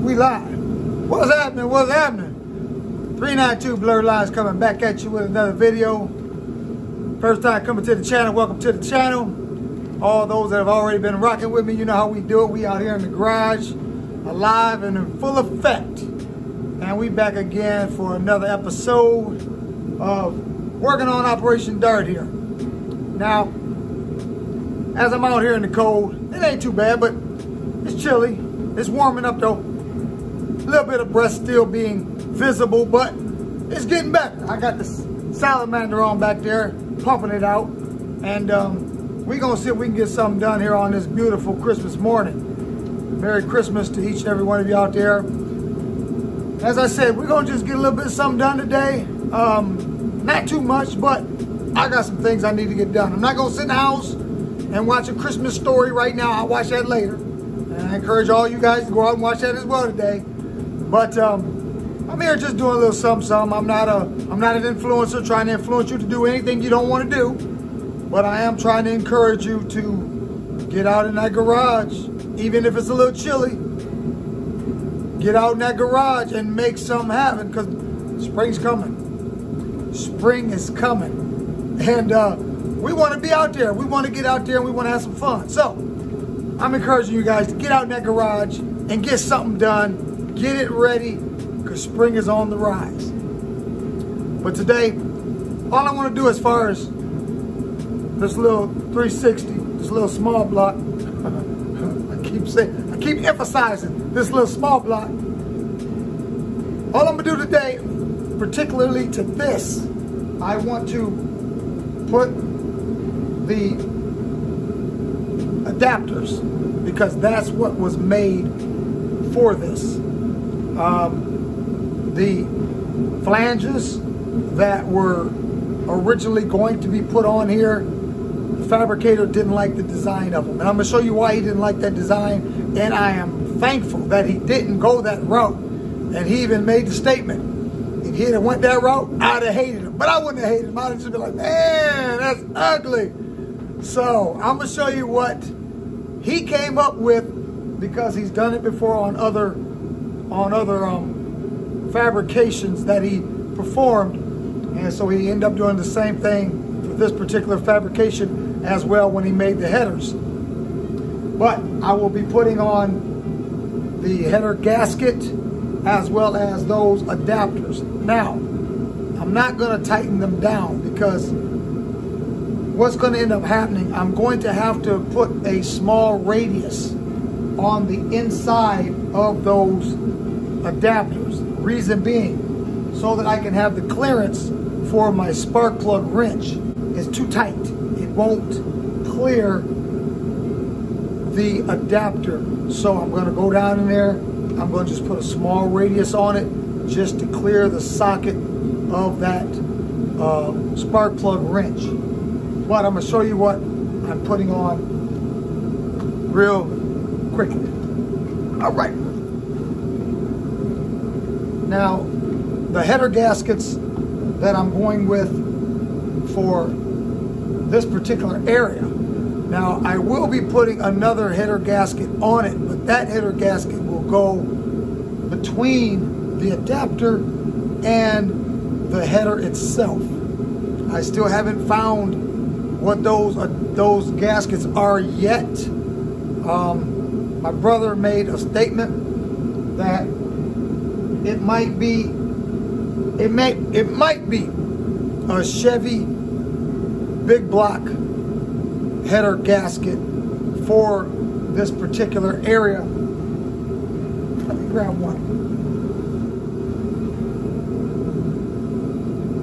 We live. What's happening? What's happening? 392 Blurred Lines coming back at you with another video. First time coming to the channel, welcome to the channel. All those that have already been rocking with me, you know how we do it. We out here in the garage, alive and in full effect. And we back again for another episode of working on Operation Dart here. Now, as I'm out here in the cold, it ain't too bad, but it's chilly. It's warming up though. A little bit of breath still being visible, but it's getting better. I got the salamander on back there, pumping it out. And we're gonna see if we can get something done here on this beautiful Christmas morning. Merry Christmas to each and every one of you out there. As I said, we're gonna just get a little bit of something done today. Not too much, but I got some things I need to get done. I'm not gonna sit in the house and watch a Christmas Story right now. I'll watch that later. And I encourage all you guys to go out and watch that as well today. But I'm here just doing a little something. I'm not an influencer trying to influence you to do anything you don't want to do. But I am trying to encourage you to get out in that garage, even if it's a little chilly. Get out in that garage and make something happen, because spring's coming. Spring is coming. And we want to be out there. We want to get out there and we want to have some fun. So I'm encouraging you guys to get out in that garage and get something done. Get it ready, because spring is on the rise. But today, all I want to do as far as this little 360, this little small block, I keep emphasizing this little small block. All I'm gonna do today, particularly to this, I want to put the adapters, because that's what was made for this. The flanges that were originally going to be put on here, the fabricator didn't like the design of them. And I'm going to show you why he didn't like that design. And I am thankful that he didn't go that route. And he even made the statement, if he had went that route, I'd have hated him. But I wouldn't have hated him. I'd have just been like, man, that's ugly. So I'm going to show you what he came up with, because he's done it before on other fabrications that he performed. And so he ended up doing the same thing for this particular fabrication as well when he made the headers. But I will be putting on the header gasket as well as those adapters. Now, I'm not going to tighten them down, because what's going to end up happening, I'm going to have to put a small radius on the inside of those adapters. Reason being, so that I can have the clearance for my spark plug wrench. It's too tight. It won't clear the adapter. So I'm going to go down in there. I'm going to just put a small radius on it just to clear the socket of that spark plug wrench. But I'm going to show you what I'm putting on real quickly. All right. Now, the header gaskets that I'm going with for this particular area. Now, I will be putting another header gasket on it, but that header gasket will go between the adapter and the header itself. I still haven't found what those gaskets are yet. My brother made a statement that it might be a Chevy big block header gasket for this particular area. Let me grab one.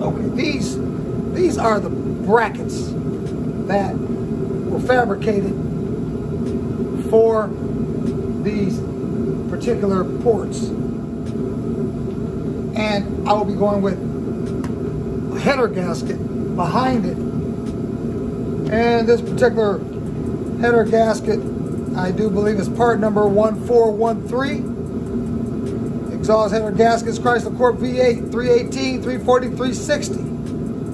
Okay, these are the brackets that were fabricated for these particular ports. And I will be going with a header gasket behind it. And this particular header gasket, I do believe, is part number 1413. Exhaust header gaskets, Chrysler Corp V8, 318, 340, 360.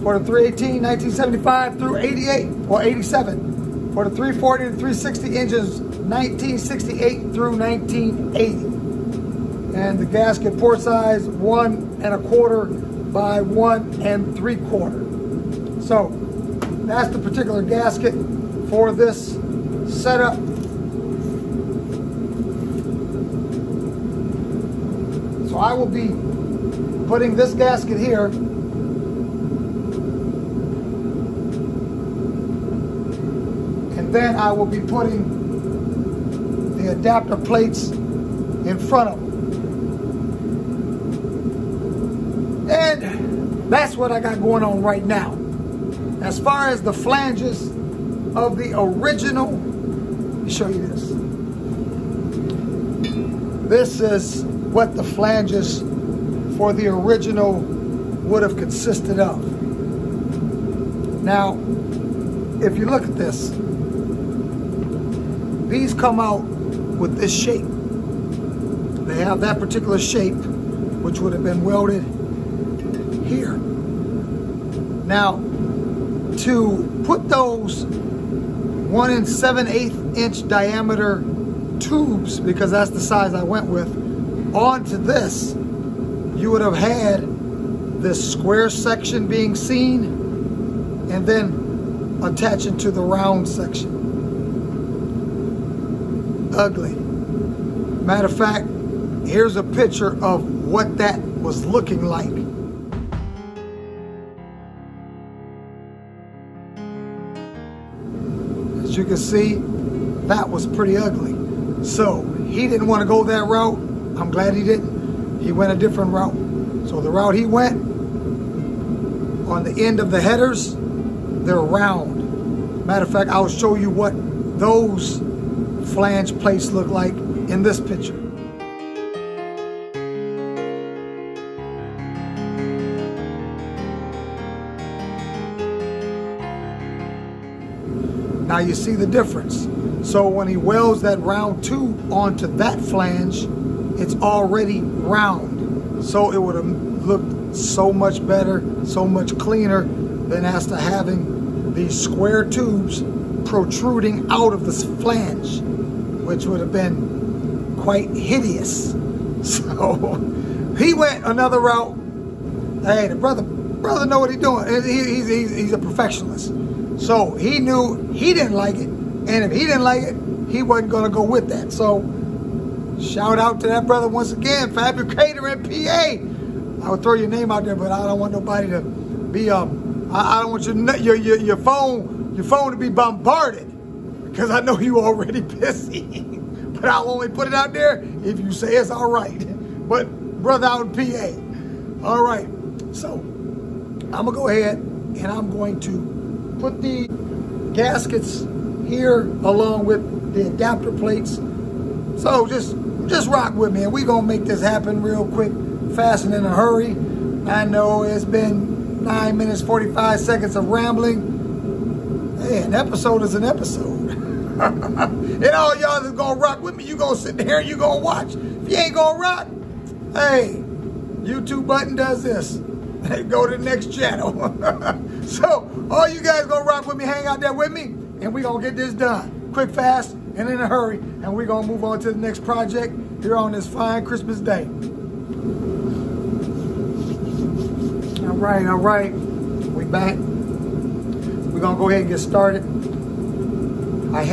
For the 318, 1975 through 88 or 87. For the 340 to 360 engines, 1968 through 1980. And the gasket port size 1 1/4 by 1 3/4. So that's the particular gasket for this setup. So I will be putting this gasket here, and then I will be putting the adapter plates in front of them. And that's what I got going on right now. As far as the flanges of the original, let me show you this. This is what the flanges for the original would have consisted of. Now, if you look at this, these come out with this shape. They have that particular shape, which would have been welded here. Now, to put those 1 7/8 inch diameter tubes, because that's the size I went with, onto this, you would have had this square section being seen and then attaching to the round section. Ugly. Matter of fact, here's a picture of what that was looking like. As you can see, that was pretty ugly. So he didn't want to go that route. I'm glad he didn't. He went a different route. So the route he went, on the end of the headers, they're round. Matter of fact, I'll show you what those flange plates look like in this picture. Now you see the difference. So when he welds that round tube onto that flange, it's already round. So it would have looked so much better, so much cleaner than as to having these square tubes protruding out of this flange, which would have been quite hideous. So he went another route. Hey, the brother know what he's doing. He's a perfectionist. So he knew he didn't like it, and if he didn't like it, he wasn't gonna go with that. So shout out to that brother once again, Fabricator in PA. I would throw your name out there, but I don't want nobody to be I don't want your phone to be bombarded, because I know you already busy. But I'll only put it out there if you say it's all right. But brother out in PA. All right. So I'm gonna go ahead and I'm going to put the gaskets here along with the adapter plates. So just rock with me, and we're gonna make this happen real quick, fast and in a hurry. I know it's been 9 minutes 45 seconds of rambling. Hey, an episode is an episode. And all y'all that's gonna rock with me, you gonna sit there and you gonna watch. If you ain't gonna rock, hey, YouTube button does this. Hey, go to the next channel. So all you guys gonna rock with me, hang out there with me, and we gonna get this done. Quick, fast, and in a hurry, and we're gonna move on to the next project here on this fine Christmas day. All right, we back. We're gonna go ahead and get started. I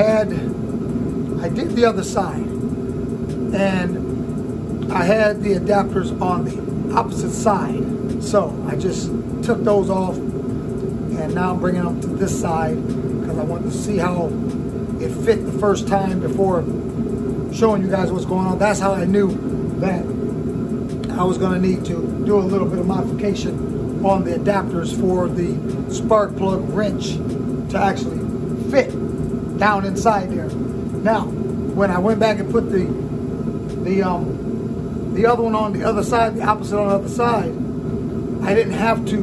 did the other side, and I had the adapters on the opposite side. So I just took those off, and now I'm bringing them to this side because I wanted to see how it fit the first time before showing you guys what's going on. That's how I knew that I was going to need to do a little bit of modification on the adapters for the spark plug wrench to actually fit down inside there. Now, when I went back and put the other one on the other side, the opposite on the other side, I didn't have to,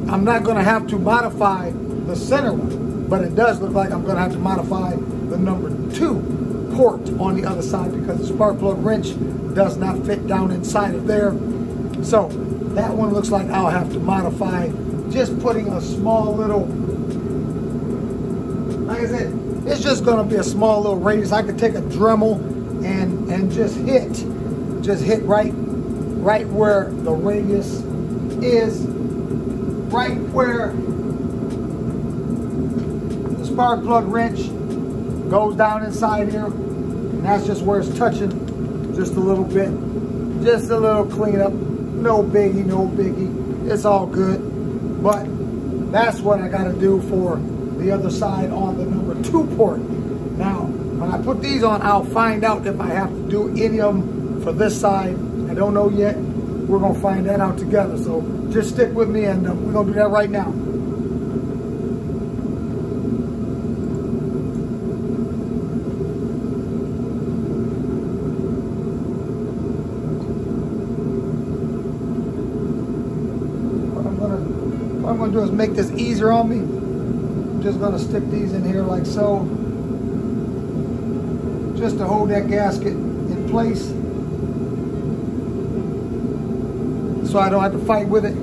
I'm not going to have to modify the center one, but it does look like I'm going to have to modify the number 2 port on the other side, because the spark plug wrench does not fit down inside of there. So that one looks like I'll have to modify, just putting a small little, like I said, it's just going to be a small little radius. I could take a Dremel and just hit just hit right where the radius is, right where the spark plug wrench goes down inside here, and that's just where it's touching, just a little bit, just a little cleanup, no biggie, no biggie, it's all good. But that's what I got to do for the other side on the number 2 port. Now, when I put these on, I'll find out if I have to do any of them for this side. I don't know yet. We're going to find that out together. So just stick with me, and we're going to do that right now. What I'm going to do is make this easier on me. I'm just going to stick these in here like so, just to hold that gasket in place so I don't have to fight with it.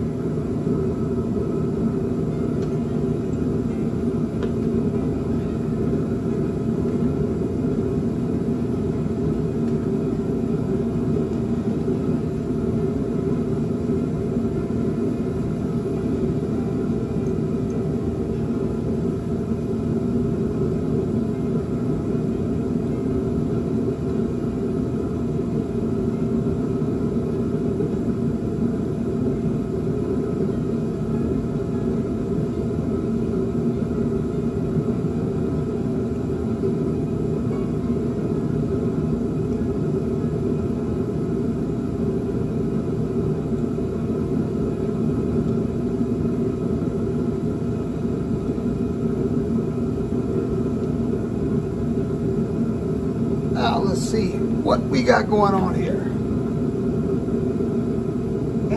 Now let's see what we got going on here.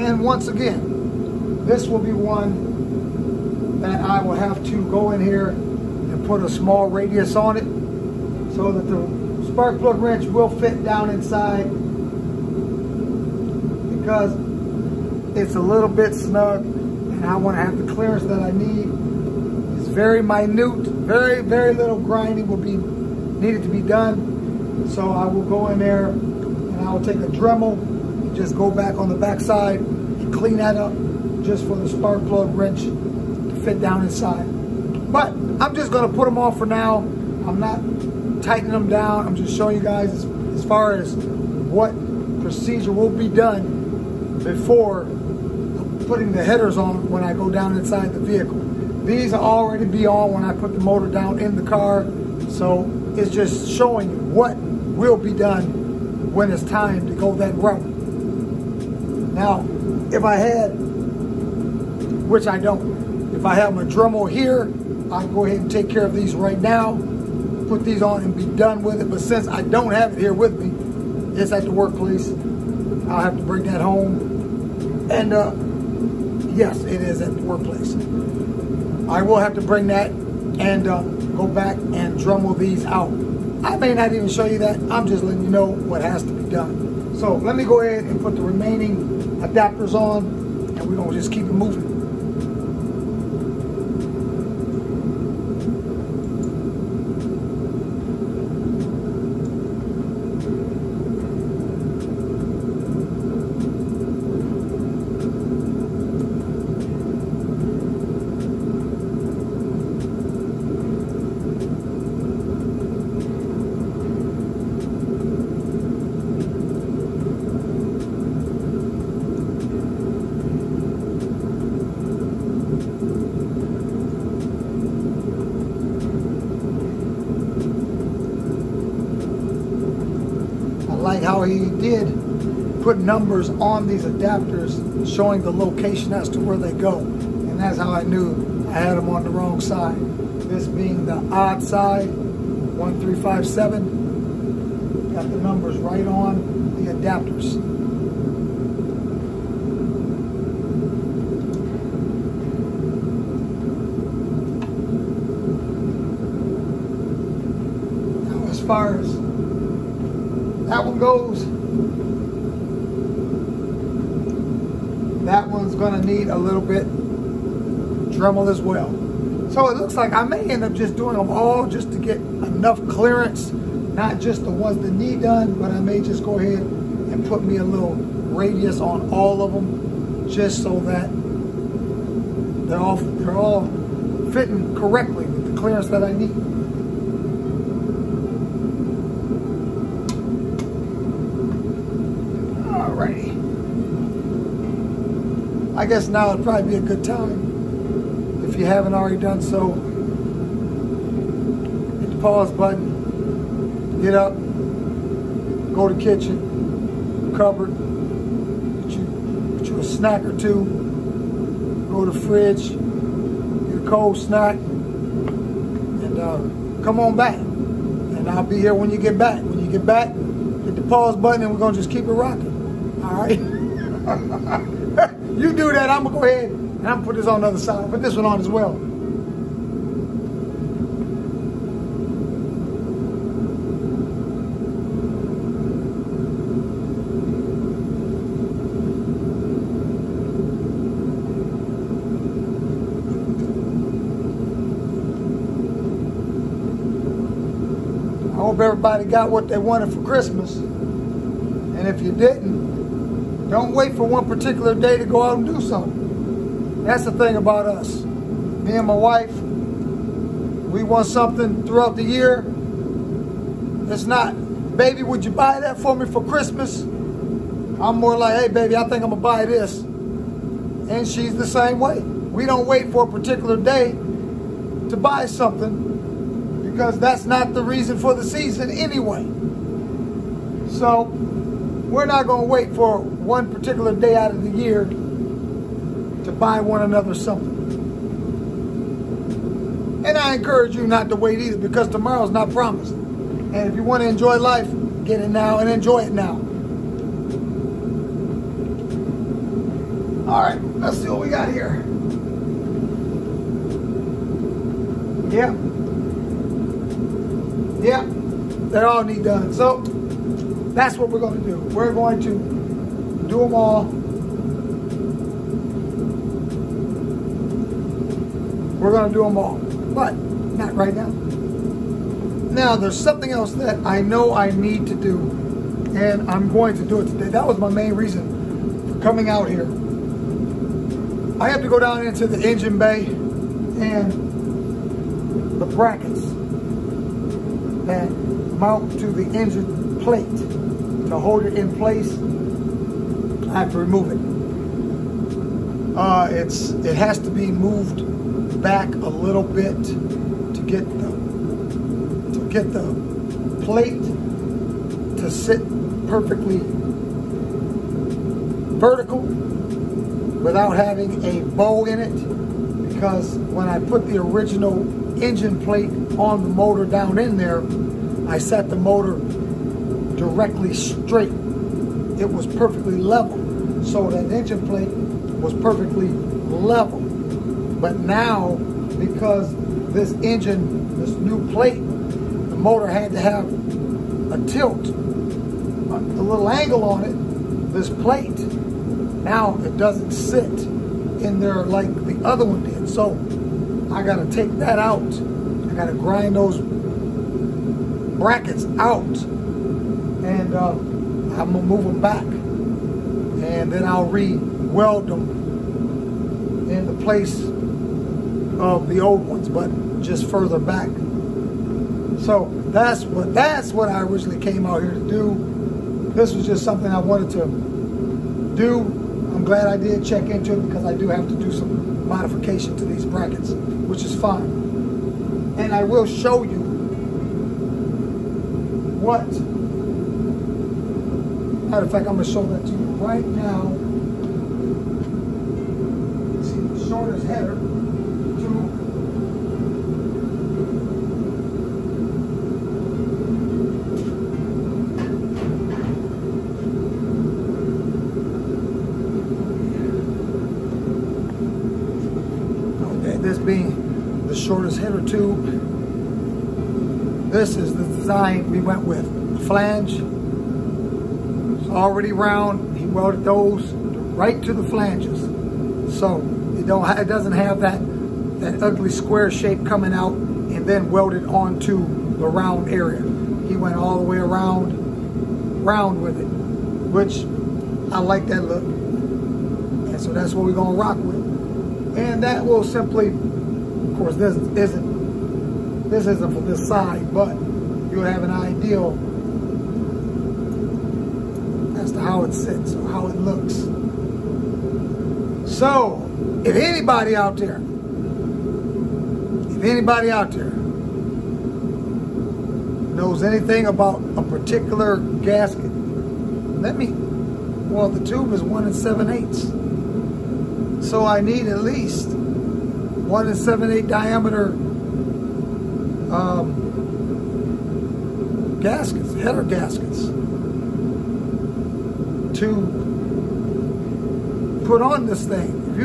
And once again, this will be one that I will have to go in here and put a small radius on it so that the spark plug wrench will fit down inside, because it's a little bit snug and I want to have the clearance that I need. It's very minute, very little grinding will be needed to be done. So I will go in there and I will take a Dremel and just go back on the back side and clean that up just for the spark plug wrench to fit down inside. But I'm just going to put them on for now. I'm not tightening them down. I'm just showing you guys as far as what procedure will be done before putting the headers on when I go down inside the vehicle. These will already be on when I put the motor down in the car. So it's just showing you what will be done when it's time to go that route. Now, if I had, which I don't, if I have my Dremel here, I'll go ahead and take care of these right now, put these on and be done with it. But since I don't have it here with me, it's at the workplace, I'll have to bring that home. And yes, it is at the workplace. I will have to bring that and go back and Dremel these out. I may not even show you that. I'm just letting you know what has to be done. So let me go ahead and put the remaining adapters on, and we're going to just keep it moving. Like how he did put numbers on these adapters showing the location as to where they go, and that's how I knew I had them on the wrong side. This being the odd side, 1357, got the numbers right on the adapters. Now as far as that one goes, that one's gonna need a little bit Dremel as well. So it looks like I may end up just doing them all just to get enough clearance, not just the ones that need done, but I may just go ahead and put me a little radius on all of them, just so that they're all fitting correctly with the clearance that I need. Alrighty. I guess now would probably be a good time, if you haven't already done so, hit the pause button, get up, go to the kitchen, cupboard, get you a snack or two, go to the fridge, get a cold snack, and come on back. And I'll be here when you get back. When you get back, hit the pause button and we're gonna just keep it rocking. All right? You do that, I'm gonna go ahead and I'm gonna put this on the other side. Put this one on as well. I hope everybody got what they wanted for Christmas. And if you didn't, don't wait for one particular day to go out and do something. That's the thing about us. Me and my wife, we want something throughout the year. It's not, baby, would you buy that for me for Christmas? I'm more like, hey, baby, I think I'm gonna buy this. And she's the same way. We don't wait for a particular day to buy something, because that's not the reason for the season anyway. So we're not going to wait for one particular day out of the year to buy one another something. And I encourage you not to wait either, because tomorrow's not promised. And if you want to enjoy life, get it now and enjoy it now. All right, let's see what we got here. Yeah. Yeah, they all need done. So that's what we're going to do. We're going to do them all. We're going to do them all, but not right now. Now, there's something else that I know I need to do, and I'm going to do it today. That was my main reason for coming out here. I have to go down into the engine bay and the brackets that mount to the engine plate to hold it in place. I have to remove it. It has to be moved back a little bit to get the plate to sit perfectly vertical without having a bow in it, because when I put the original engine plate on the motor down in there, I set the motor directly straight. It was perfectly level, so that engine plate was perfectly level. But now, because this engine, this new plate, the motor had to have a tilt, a little angle on it, this plate, now it doesn't sit in there like the other one did. So I gotta take that out. I gotta grind those brackets out, and I'm gonna move them back, and then I'll re-weld them in the place of the old ones, but just further back. So that's what I originally came out here to do. This was just something I wanted to do. I'm glad I did check into it, because I do have to do some modification to these brackets, which is fine. And I will show you what. Matter of fact, I'm going to show that to you right now. See, the shortest header to this being the shortest header tube. This is the design we went with. The flange is already round. He welded those right to the flanges, so it doesn't have that ugly square shape coming out and then welded onto the round area. He went all the way around with it, which I like that look. And so that's what we're gonna rock with. And that will simply, of course, this isn't for this side, but you'll have an idea as to how it sits or how it looks. So, if anybody out there knows anything about a particular gasket, well, the tube is 1 7/8. So I need at least 1 7/8 diameter gaskets, header gaskets, to put on this thing. If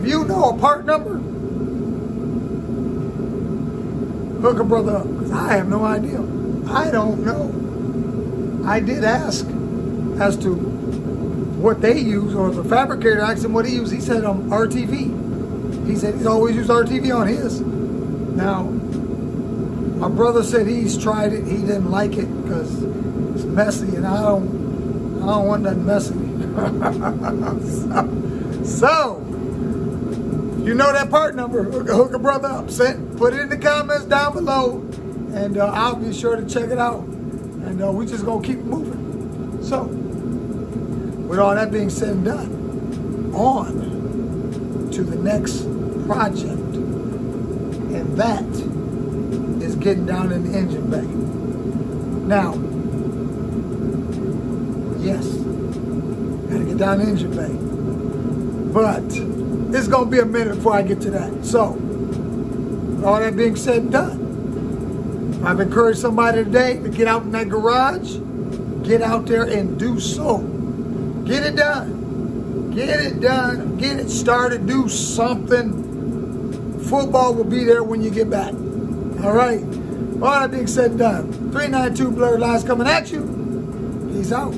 you know a part number, hook a brother up, because I have no idea. I don't know. I did ask as to what they use, or the fabricator asked him what he used. He said RTV. He said he's always used RTV on his. Now, my brother said he's tried it. He didn't like it because it's messy, and I don't want nothing messy. So, you know that part number, hook a brother up. Put it in the comments down below, and I'll be sure to check it out. And we're just going to keep moving. So, with all that being said and done, on to the next project. And that is getting down in the engine bay. Now, yes, gotta get down the engine bay. But it's gonna be a minute before I get to that. So, with all that being said and done, I've encouraged somebody today to get out in that garage, get out there and do so. Get it done. Get it done. Get it started. Do something. Football will be there when you get back. All right. All that being said and done. 392 Blurred Lines coming at you. Peace out.